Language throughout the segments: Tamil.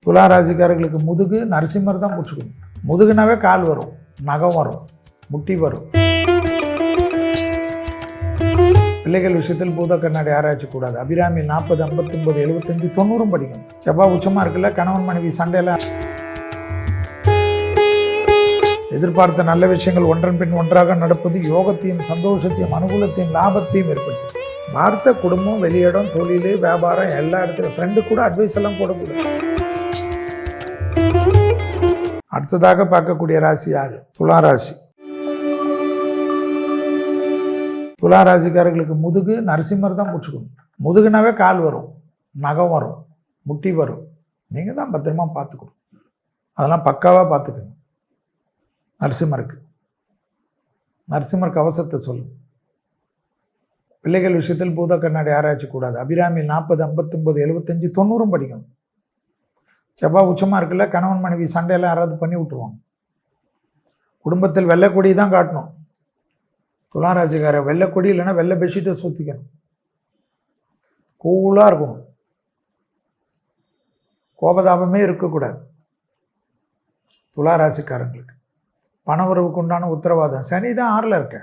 துலா ராசிக்காரர்களுக்கு முதுகு நரசிம்மர் தான் பிடிச்சிக்கணும். முதுகுனாவே கால் வரும், நகம் வரும், முட்டி வரும். பிள்ளைகள் விஷயத்தில் பூத கண்ணாடி ஆராய்ச்சி கூடாது. அபிராமி 40, 59, 75, 90 படிக்கணும். செவ்வாய் உச்சமாக இருக்குல்ல, கணவன் மனைவி சண்டையெல்லாம். எதிர்பார்த்த நல்ல விஷயங்கள் ஒன்றன் பின் ஒன்றாக நடப்பது யோகத்தையும் சந்தோஷத்தையும் அனுகூலத்தையும் லாபத்தையும் ஏற்படுத்தும். பார்த்த குடும்பம், வெளியிடம், தொழில், வியாபாரம் எல்லா இடத்துலையும் ஃப்ரெண்டு கூட அட்வைஸ் எல்லாம் போடக்கூடாது. அடுத்ததாக பார்க்கக்கூடிய ராசி யாரு? துலா ராசி. துலா ராசிக்காரர்களுக்கு முதுகு நரசிம்மர் தான் பிடிச்சிக்கணும். முதுகுனாவே கால் வரும், நகம் வரும், முட்டி வரும். நீங்கள் தான் பத்திரமா பார்த்துக்கணும். அதெல்லாம் பக்காவாக பார்த்துக்கணும். நரசிம்மர் கவசத்தை சொல்லுங்க. பிள்ளைகள் விஷயத்தில் பூத கண்ணாடி ஆராய்ச்சி கூடாது. அபிராமி 40, 59, 75, 90 படிக்கணும். செவ்வாய் உச்சமாக இருக்குல்ல, கணவன் மனைவி சண்டையெல்லாம் யாராவது பண்ணி விட்டுருவாங்க. குடும்பத்தில் வெள்ளைக்கொடி தான் காட்டணும். துளாராசிக்கார வெள்ளைக்கொடி இல்லைன்னா வெள்ளை பெட்ஷீட்டை சுற்றிக்கணும். கூலாக இருக்கணும். கோபதாபமே இருக்கக்கூடாது. துளாராசிக்காரங்களுக்கு பண உறவுக்கு உண்டான உத்தரவாதம். சனி தான் 6ல் இருக்க.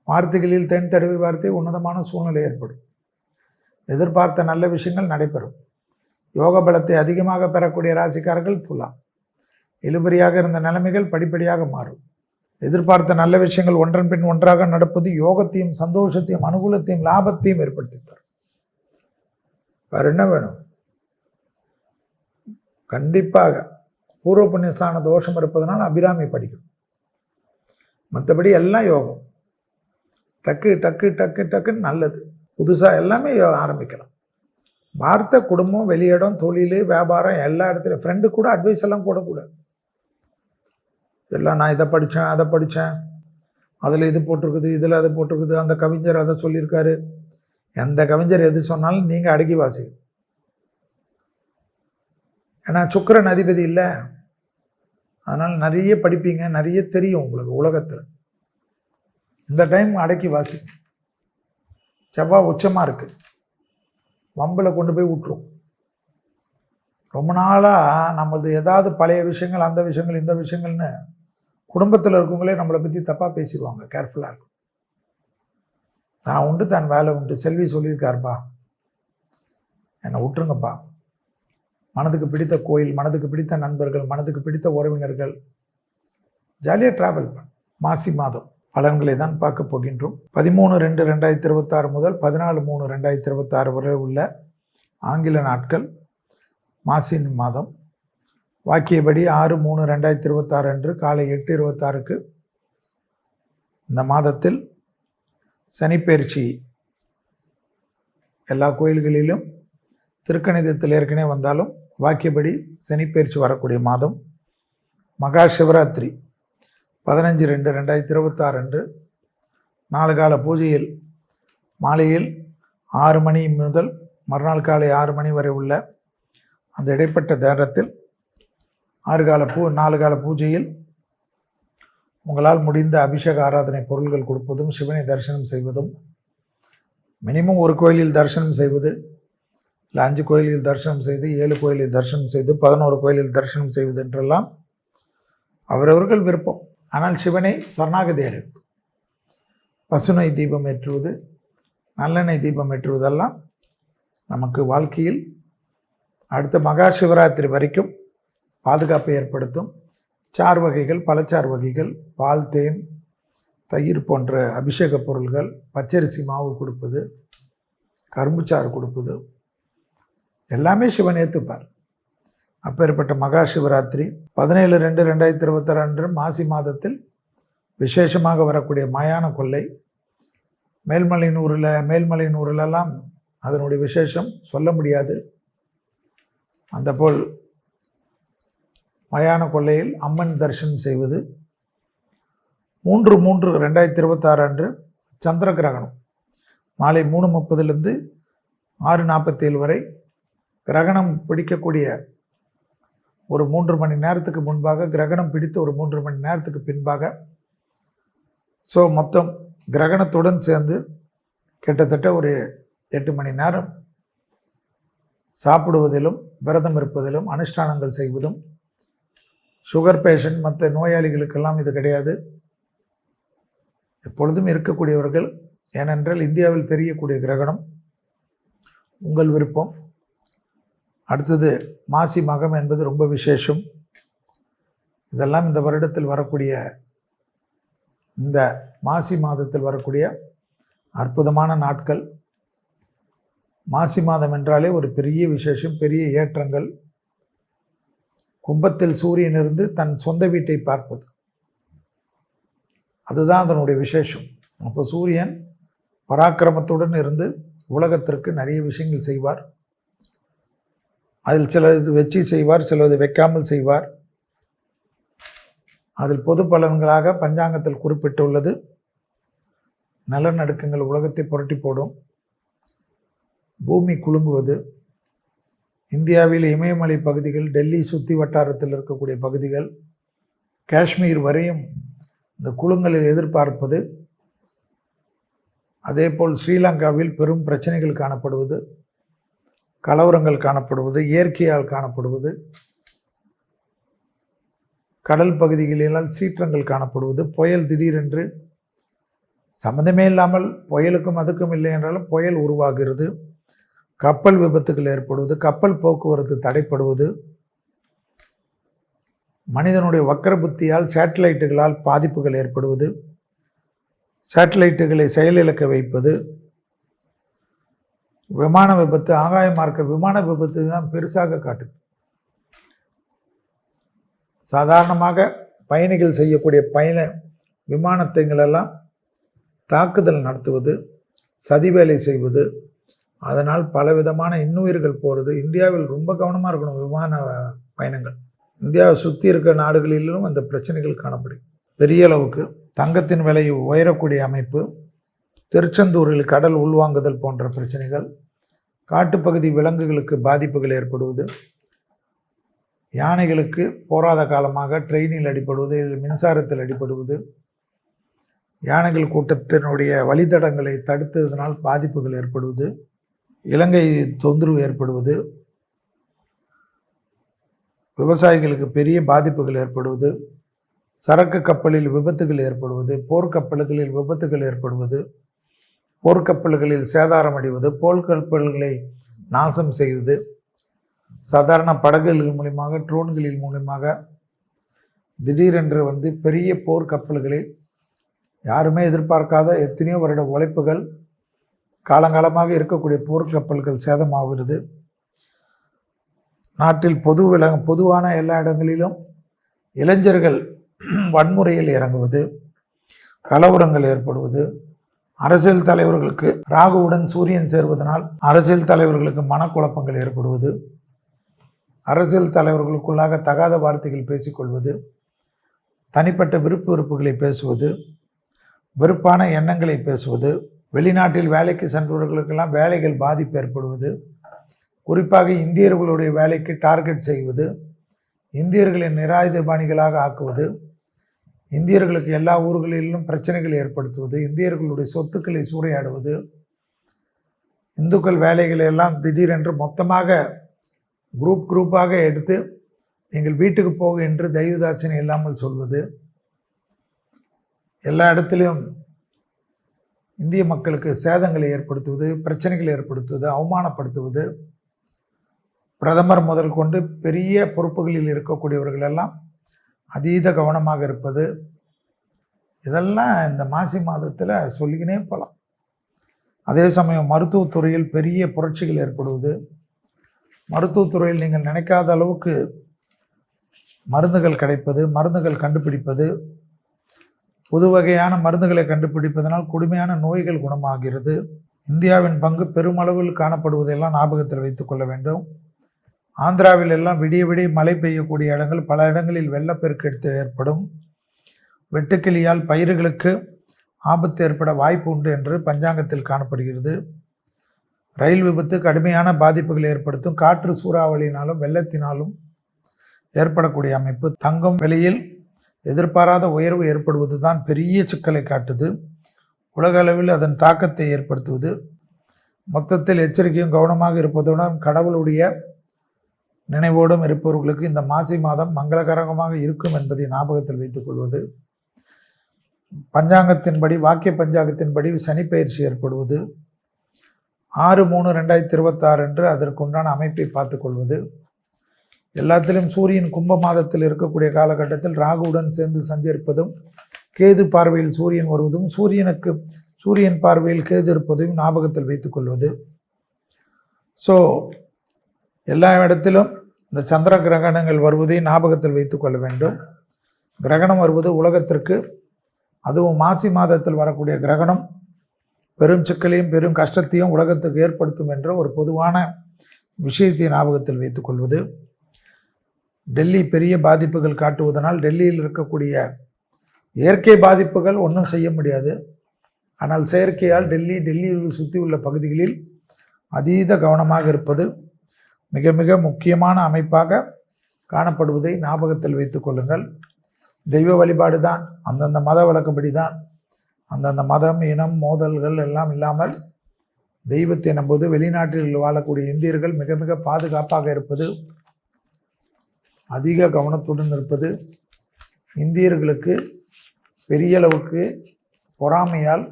வார்த்தைகளில் தென் தடவை வார்த்தை உன்னதமான சூழ்நிலை ஏற்படும். எதிர்பார்த்த நல்ல விஷயங்கள் நடைபெறும். யோக பலத்தை அதிகமாக பெறக்கூடிய ராசிக்காரர்கள் துலா. இழுபறியாக இருந்த நிலைமைகள் படிப்படியாக மாறும். எதிர்பார்த்த நல்ல விஷயங்கள் ஒன்றன் பின் ஒன்றாக நடப்பது யோகத்தையும் சந்தோஷத்தையும் அனுகூலத்தையும் லாபத்தையும் ஏற்படுத்தி தரும். வேற என்ன வேணும்? கண்டிப்பாக பூர்வ புண்ணியஸ்தான தோஷம் இருப்பதனால் அபிராமி படிக்கும். மற்றபடி எல்லாம் யோகம். டக்கு டக்கு டக்கு டக்குன்னு நல்லது. புதுசாக எல்லாமே ஆரம்பிக்கலாம். வார்த்தை குடும்பம், வெளியிடம், தொழில், வியாபாரம் எல்லா இடத்துலையும் ஃப்ரெண்டு கூட அட்வைஸ் எல்லாம் போடக்கூடாது. எல்லாம் நான் இதை படித்தேன், அதை படித்தேன், அதில் இது போட்டிருக்குது, இதில் அதை போட்டிருக்குது, அந்த கவிஞர் அதை சொல்லியிருக்காரு. எந்த கவிஞர் எது சொன்னாலும் நீங்கள் அடக்கி வாசிக்கணும். ஏன்னா சுக்கிரன் அதிபதி இல்லை. அதனால் நிறைய படிப்பீங்க, நிறைய தெரியும் உங்களுக்கு உலகத்தில். இந்த டைம் அடக்கி வாசிக்கும். செவ்வாய் உச்சமாக இருக்குது, வம்பில் கொண்டு போய் விட்டுரும். ரொம்ப நாளாக நம்மளது ஏதாவது பழைய விஷயங்கள், அந்த விஷயங்கள், இந்த விஷயங்கள்னு குடும்பத்தில் இருக்கவங்களே நம்மளை பற்றி தப்பாக பேசிடுவாங்க. கேர்ஃபுல்லாக இருக்கும். நான் உண்டு, தான் வேலை உண்டு, செல்வி சொல்லியிருக்காருப்பா, என்னை விட்டுருங்கப்பா. மனதுக்கு பிடித்த கோயில், மனதுக்கு பிடித்த நண்பர்கள், மனதுக்கு பிடித்த உறவினர்கள், ஜாலியாக ட்ராவல் பண்ண. மாசி மாதம் பலன்களை தான் பார்க்க போகின்றோம். 13/2/2026 முதல் 14/3/2026 வரை உள்ள ஆங்கில நாட்கள் மாசின் மாதம். வாக்கியபடி 6/3/2026 அன்று காலை 8:26க்கு இந்த மாதத்தில் சனிப்பெயர்ச்சி எல்லா கோயில்களிலும் திருக்கணிதத்தில் ஏற்கனவே வந்தாலும் வாக்கியபடி சனிப்பெயர்ச்சி வரக்கூடிய மாதம். மகா சிவராத்திரி 15/2/2026 அன்று 4 கால பூஜையில் மாலையில் 6 மணி முதல் மறுநாள் காலை 6 மணி வரை உள்ள அந்த இடைப்பட்ட நேரத்தில் 4 கால பூஜையில் உங்களால் முடிந்த அபிஷேக ஆராதனை பொருள்கள் கொடுப்பதும், சிவனை தரிசனம் செய்வதும், மினிமம் ஒரு கோயிலில் தரிசனம் செய்வது, இல்லை 5 கோயிலில் தரிசனம் செய்து, 7 கோயிலில் தரிசனம் செய்து, 11 கோயிலில் தரிசனம் செய்வது என்றெல்லாம் அவரவர்கள் விருப்பம். ஆனால் சிவனை சரணாகதி அடைவது, பசுனை தீபம் ஏற்றுவது, நல்லெண்ணெய் தீபம் ஏற்றுவதெல்லாம் நமக்கு வாழ்க்கையில் அடுத்த மகா சிவராத்திரி வரைக்கும் பாதுகாப்பை ஏற்படுத்தும். சார் வகைகள், பழச்சார் வகைகள், பால், தேன், தயிர் போன்ற அபிஷேக பொருள்கள், பச்சரிசி மாவு கொடுப்பது, கரும்புச்சாறு கொடுப்பது எல்லாமே சிவன் ஏற்றுப்பார். அப்பேற்பட்ட மகா சிவராத்திரி 17/2/2026 அன்று மாசி மாதத்தில் விசேஷமாக வரக்கூடிய மயான கொள்ளை. மேல்மலையனூரிலெல்லாம் அதனுடைய விசேஷம் சொல்ல முடியாது. அந்த போல் மயான கொள்ளையில் அம்மன் தரிசனம் செய்வது. 3/3/2026 அன்று சந்திர கிரகணம் மாலை 3:30 6:47 வரை கிரகணம் பிடிக்கக்கூடிய ஒரு 3 மணி நேரத்துக்கு முன்பாக, கிரகணம் பிடித்து ஒரு 3 மணி நேரத்துக்கு பின்பாக. ஸோ மொத்தம் கிரகணத்துடன் சேர்ந்து கிட்டத்தட்ட ஒரு 8 மணி நேரம் சாப்பிடுவதிலும் விரதம் இருப்பதிலும் அனுஷ்டானங்கள் செய்வதும். சுகர் பேஷண்ட் மற்ற நோயாளிகளுக்கெல்லாம் இது கிடையாது, எப்பொழுதும் இருக்கக்கூடியவர்கள். ஏனென்றால் இந்தியாவில் தெரியக்கூடிய கிரகணம் உங்கள் விருப்பம். அடுத்தது மாசி மகம் என்பது ரொம்ப விசேஷம். இதெல்லாம் இந்த வருடத்தில் வரக்கூடிய, இந்த மாசி மாதத்தில் வரக்கூடிய அற்புதமான நாட்கள். மாசி மாதம் என்றாலே ஒரு பெரிய விசேஷம், பெரிய ஏற்றங்கள். கும்பத்தில் சூரியன் இருந்து தன் சொந்த வீட்டை பார்ப்பது, அதுதான் அதனுடைய விசேஷம். அப்போ சூரியன் பராக்கிரமத்துடன் இருந்து உலகத்திற்கு நிறைய விஷயங்கள் செய்வார். அதில் சிலது வச்சு செய்வார், சிலது வைக்காமல் செய்வார். அதில் பொது பலன்களாக பஞ்சாங்கத்தில் குறிப்பிட்டுள்ளது நிலநடுக்கங்கள் உலகத்தை புரட்டி போடும், பூமி குலுங்குவது, இந்தியாவில் இமயமலை பகுதிகள், டெல்லி சுற்றி வட்டாரத்தில் இருக்கக்கூடிய பகுதிகள், காஷ்மீர் வரையும் இந்த குலுங்கலில் எதிர்பார்ப்பது. அதேபோல் ஸ்ரீலங்காவில் பெரும் பிரச்சனைகள் காணப்படுவது, கலவரங்கள் காணப்படுவது, இயற்கையால் காணப்படுவது, கடல் பகுதிகளிலால் சீற்றங்கள் காணப்படுவது, புயல் திடீரென்று சம்மந்தமே இல்லாமல் புயலுக்கும் அதுக்கும் இல்லை என்றாலும் புயல் உருவாகிறது, கப்பல் விபத்துகள் ஏற்படுவது, கப்பல் போக்குவரத்து தடைப்படுவது, மனிதனுடைய வக்கர புத்தியால் சேட்டலைட்டுகளால் பாதிப்புகள் ஏற்படுவது, சேட்டலைட்டுகளை செயலிழக்க வைப்பது, விமான விபத்து, ஆகாய மார்க்க விமான விபத்து தான் பெருசாக காட்டுது. சாதாரணமாக பயணிகள் செய்யக்கூடிய விமானத்தைங்களெல்லாம் தாக்குதல் நடத்துவது, சதி வேலை செய்வது, அதனால் பலவிதமான இன்னுயிர்கள் போகிறது. இந்தியாவில் ரொம்ப கவனமாக இருக்கணும் விமான பயணங்கள். இந்தியாவை சுற்றி இருக்கிற நாடுகளிலும் அந்த பிரச்சனைகள் காணப்படும். பெரிய அளவுக்கு தங்கத்தின் விலை உயரக்கூடிய அமைப்பு, திருச்செந்தூரில் கடல் உள்வாங்குதல் போன்ற பிரச்சனைகள், காட்டுப்பகுதி விலங்குகளுக்கு பாதிப்புகள் ஏற்படுவது, யானைகளுக்கு போராத காலமாக ட்ரெயினில் அடிப்படுவது, மின்சாரத்தில் அடிப்படுவது, யானைகள் கூட்டத்தினுடைய வழித்தடங்களை தடுத்ததனால் பாதிப்புகள் ஏற்படுவது, இலங்கை தொந்தரவு ஏற்படுவது, விவசாயிகளுக்கு பெரிய பாதிப்புகள் ஏற்படுவது, சரக்கு கப்பலில் விபத்துகள் ஏற்படுவது, போர்க்கப்பல்களில் விபத்துகள் ஏற்படுவது, போர்க்கப்பல்களில் சேதாரம் அடைவது, போர்க்கப்பல்களை நாசம் செய்வது, சாதாரண படகுகள் மூலியமாக, ட்ரோன்களின் மூலியமாக திடீரென்று பெரிய போர்க்கப்பல்களை யாருமே எதிர்பார்க்காத எத்தனையோ வருட உழைப்புகள், காலங்காலமாக இருக்கக்கூடிய போர்க்கப்பல்கள் சேதமாகிறது. நாட்டில் பொதுவான எல்லா இடங்களிலும் இளைஞர்கள் வன்முறையில் இறங்குவது, கலவரங்கள் ஏற்படுவது, அரசியல் தலைவர்களுக்கு ராகுவுடன் சூரியன் சேர்வதனால் அரசியல் தலைவர்களுக்கு மனக்குழப்பங்கள் ஏற்படுவது, அரசியல் தலைவர்களுக்குள்ளாக தகாத வார்த்தைகள் பேசிக்கொள்வது, தனிப்பட்ட விருப்பு வெறுப்புகளை பேசுவது, வெறுப்பான எண்ணங்களை பேசுவது, வெளிநாட்டில் வேலைக்கு சென்றவர்களுக்கெல்லாம் வேலைகள் பாதிப்பு ஏற்படுவது, குறிப்பாக இந்தியர்களுடைய வேலைக்கு டார்கெட் செய்வது, இந்தியர்களை நிராயுதபாணிகளாக ஆக்குவது, இந்தியர்களுக்கு எல்லா ஊர்களிலும் பிரச்சனைகளை ஏற்படுத்துவது, இந்தியர்களுடைய சொத்துக்களை சூறையாடுவது, இந்துக்கள் வேலைகளை எல்லாம் திடீரென்று மொத்தமாக குரூப்பாக எடுத்து நீங்கள் வீட்டுக்கு போக என்று தெய்வதாட்சணை இல்லாமல் சொல்வது, எல்லா இடத்திலும் இந்திய மக்களுக்கு சேதங்களை ஏற்படுத்துவது, பிரச்சனைகளை ஏற்படுத்துவது, அவமானப்படுத்துவது, பிரதமர் முதல் கொண்டு பெரிய பொறுப்புகளில் இருக்கக்கூடியவர்கள் எல்லாம் அதீத கவனமாக இருப்பது, இதெல்லாம் இந்த மாசி மாதத்தில் சொல்லிக்கினே போகலாம். அதே சமயம் மருத்துவத்துறையில் பெரிய புரட்சிகள் ஏற்படுவது, மருத்துவத்துறையில் நீங்கள் நினைக்காத அளவுக்கு மருந்துகள் கிடைப்பது, மருந்துகள் கண்டுபிடிப்பது, புது வகையான மருந்துகளை கண்டுபிடிப்பதனால் கொடுமையான நோய்கள் குணமாகிறது. இந்தியாவின் பங்கு பெருமளவில் காணப்படுவதெல்லாம் ஞாபகத்தில் வைத்து கொள்ள வேண்டும். ஆந்திராவில் எல்லாம் விடிய விடிய மழை பெய்யக்கூடிய இடங்கள், பல இடங்களில் வெள்ளப்பெருக்கு ஏற்படும். வெட்டுக்கிளியால் பயிர்களுக்கு ஆபத்து ஏற்பட வாய்ப்பு உண்டு என்று பஞ்சாங்கத்தில் காணப்படுகிறது. ரயில் விபத்து கடுமையான பாதிப்புகளை ஏற்படுத்தும். காற்று சூறாவளியினாலும் வெள்ளத்தினாலும் ஏற்படக்கூடிய அமைப்பு. தங்கம் விலையில் எதிர்பாராத உயர்வு ஏற்படுவது தான் பெரிய சிக்கலை காட்டுது. உலக அளவில் அதன் தாக்கத்தை ஏற்படுத்துவது. மொத்தத்தில் எச்சரிக்கையும் கவனமாக இருப்பதுடன் கடவுளுடைய நினைவோடும் இருப்பவர்களுக்கு இந்த மாசி மாதம் மங்களகரமாக இருக்கும் என்பதை ஞாபகத்தில் வைத்துக் கொள்வது. பஞ்சாங்கத்தின்படி, வாக்கிய பஞ்சாங்கத்தின்படி சனி பயிற்சி ஏற்படுவது 6/3/2026 என்று அதற்குண்டான அமைப்பை பார்த்து கொள்வது. எல்லாத்திலும் சூரியன் கும்ப மாதத்தில் இருக்கக்கூடிய காலகட்டத்தில் ராகுவுடன் சேர்ந்து சஞ்சரிப்பதும், கேது பார்வையில் சூரியன் வருவதும், சூரியன் பார்வையில் கேது இருப்பதையும் ஞாபகத்தில் வைத்துக் கொள்வது. ஸோ எல்லா இடத்திலும் இந்த சந்திர கிரகணங்கள் வருவதை ஞாபகத்தில் வைத்துக் கொள்ள வேண்டும். கிரகணம் வருவது உலகத்திற்கு, அதுவும் மாசி மாதத்தில் வரக்கூடிய கிரகணம் பெரும் சிக்கலையும் பெரும் கஷ்டத்தையும் உலகத்துக்கு ஏற்படுத்தும் என்ற ஒரு பொதுவான விஷயத்தை ஞாபகத்தில் வைத்துக் கொள்வது. டெல்லி பெரிய பாதிப்புகள் காட்டுவதனால் டெல்லியில் இருக்கக்கூடிய இயற்கை பாதிப்புகள் ஒன்றும் செய்ய முடியாது. ஆனால் செயற்கையால் டெல்லியில் சுற்றி உள்ள பகுதிகளில் அதீத கவனமாக இருப்பது மிக மிக முக்கியமான அமைப்பாக காணப்படுவதை ஞாபகத்தில் வைத்துக் கொள்ளுங்கள். தெய்வ வழிபாடு தான், அந்தந்த மத வழக்கப்படி தான், அந்தந்த மதம் இனம் மோதல்கள் எல்லாம் இல்லாமல் தெய்வத்தை நம்புவது. வெளிநாட்டில் வாழக்கூடிய இந்தியர்கள் மிக மிக பாதுகாப்பாக இருப்பது, அதிக கவனத்துடன் இருப்பது, இந்தியர்களுக்கு பெரிய அளவுக்கு பொறாமையால்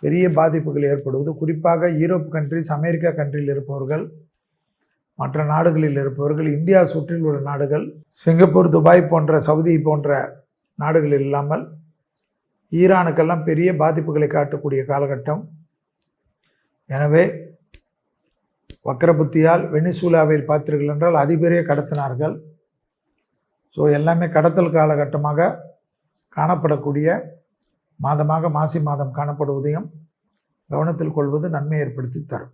பெரிய பாதிப்புகள் ஏற்படுவது. குறிப்பாக யூரோப் கண்ட்ரிஸ், அமெரிக்கா கண்ட்ரியில் இருப்பவர்கள், மற்ற நாடுகளில் இருப்பவர்கள், இந்தியா சுற்றில் உள்ள நாடுகள், சிங்கப்பூர், துபாய் போன்ற, சவுதி போன்ற நாடுகளில் இல்லாமல் ஈரானுக்கெல்லாம் பெரிய பாதிப்புகளை காட்டக்கூடிய காலகட்டம். எனவே வக்ரபுத்தியால் வெனிசுலாவில் பார்த்தீர்கள் என்றால் அதிபரே கடத்தினார்கள். ஸோ எல்லாமே கடத்தல் காலகட்டமாக காணப்படக்கூடிய மாதமாக மாசி மாதம் காணப்படுவதையும் கவனத்தில் கொள்வது நன்மை ஏற்படுத்தி தரும்.